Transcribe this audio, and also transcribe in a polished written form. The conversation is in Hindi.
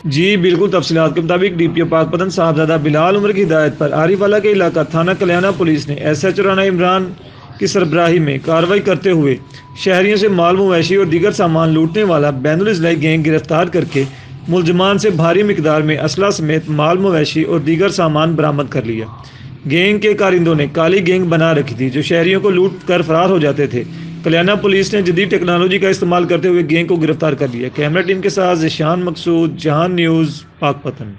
जी बिल्कुल, तफसीलात के मुताबिक डीपीओ पाकपतन साहबजादा बिलाल उमर की हिदायत पर आरिफवाला के इलाका थाना कल्याणा पुलिस ने एसएचओ राना इमरान की सरबराही में कार्रवाई करते हुए शहरियों से माल मवेशी और दीगर सामान लूटने वाला बैनुल इजलाई गैंग गिरफ्तार करके मुलजमान से भारी मिकदार में असला समेत माल मवेशी और दीगर सामान बरामद कर लिया। गैंग के कारिंदों ने काली गैंग बना रखी थी जो शहरियों को लूट कर फरार हो जाते थे। कल्याणा पुलिस ने जदीद टेक्नोलॉजी का इस्तेमाल करते हुए गैंग को गिरफ्तार कर लिया। कैमरा टीम के साथ जिशान मकसूद, जहान न्यूज़, पाकपतन।